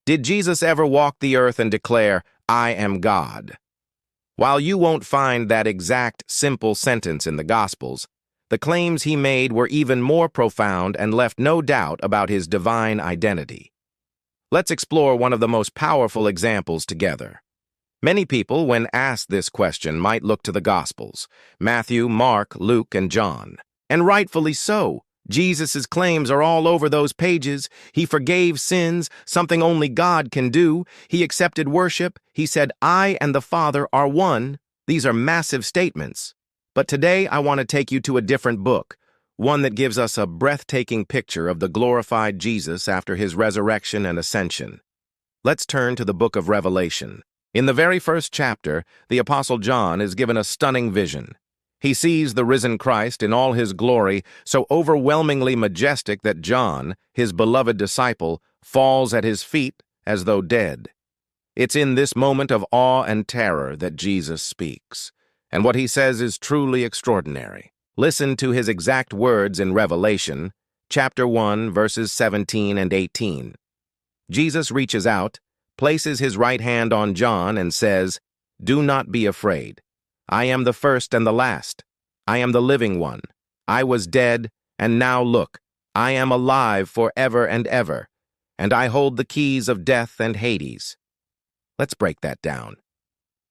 Did Jesus ever walk the earth and declare, "I am God"? While you won't find that exact, simple sentence in the Gospels, the claims he made were even more profound and left no doubt about his divine identity. Let's explore one of the most powerful examples together. Many people, when asked this question, might look to the Gospels: Matthew, Mark, Luke, and John. And rightfully so. Jesus' claims are all over those pages. He forgave sins, something only God can do. He accepted worship. He said, "I and the Father are one." These are massive statements. But today I want to take you to a different book, one that gives us a breathtaking picture of the glorified Jesus after his resurrection and ascension. Let's turn to the book of Revelation. In the very first chapter, the Apostle John is given a stunning vision. He sees the risen Christ in all his glory, so overwhelmingly majestic that John, his beloved disciple, falls at his feet as though dead. It's in this moment of awe and terror that Jesus speaks, and what he says is truly extraordinary. Listen to his exact words in Revelation, chapter 1, verses 17 and 18. Jesus reaches out, places his right hand on John, and says, "Do not be afraid. I am the first and the last. I am the living one. I was dead, and now look, I am alive forever and ever, and I hold the keys of death and Hades." Let's break that down.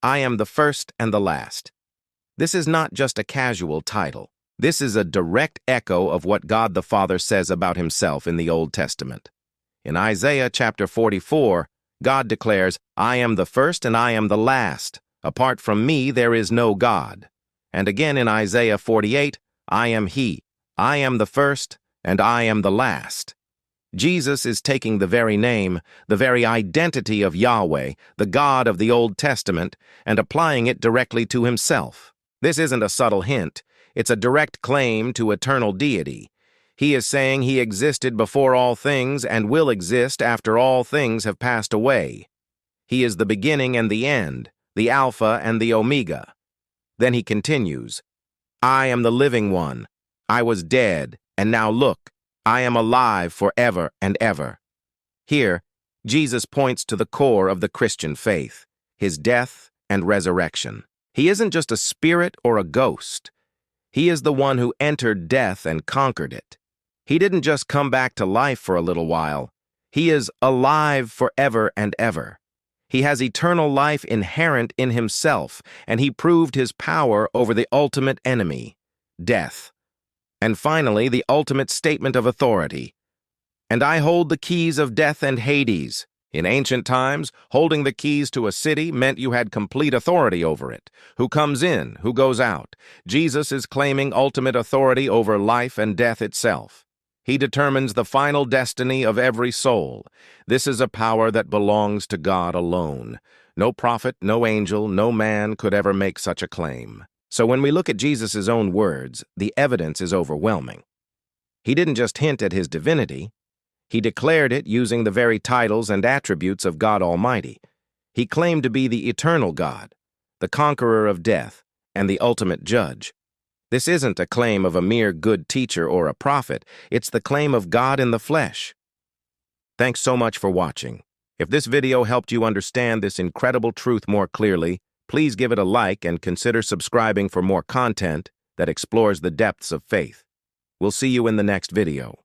I am the first and the last. This is not just a casual title. This is a direct echo of what God the Father says about himself in the Old Testament. In Isaiah chapter 44, God declares, "I am the first and I am the last. Apart from me, there is no God." And again in Isaiah 48, "I am He. I am the first and I am the last." Jesus is taking the very name, the very identity of Yahweh, the God of the Old Testament, and applying it directly to himself. This isn't a subtle hint. It's a direct claim to eternal deity. He is saying he existed before all things and will exist after all things have passed away. He is the beginning and the end, the Alpha and the Omega. Then he continues, "I am the living one. I was dead, and now look, I am alive forever and ever." Here, Jesus points to the core of the Christian faith, his death and resurrection. He isn't just a spirit or a ghost. He is the one who entered death and conquered it. He didn't just come back to life for a little while. He is alive forever and ever. He has eternal life inherent in himself, and he proved his power over the ultimate enemy, death. And finally, the ultimate statement of authority. "And I hold the keys of death and Hades." In ancient times, holding the keys to a city meant you had complete authority over it. Who comes in, who goes out. Jesus is claiming ultimate authority over life and death itself. He determines the final destiny of every soul. This is a power that belongs to God alone. No prophet, no angel, no man could ever make such a claim. So when we look at Jesus' own words, the evidence is overwhelming. He didn't just hint at his divinity. He declared it using the very titles and attributes of God Almighty. He claimed to be the eternal God, the conqueror of death, and the ultimate judge. This isn't a claim of a mere good teacher or a prophet. It's the claim of God in the flesh. Thanks so much for watching. If this video helped you understand this incredible truth more clearly, please give it a like and consider subscribing for more content that explores the depths of faith. We'll see you in the next video.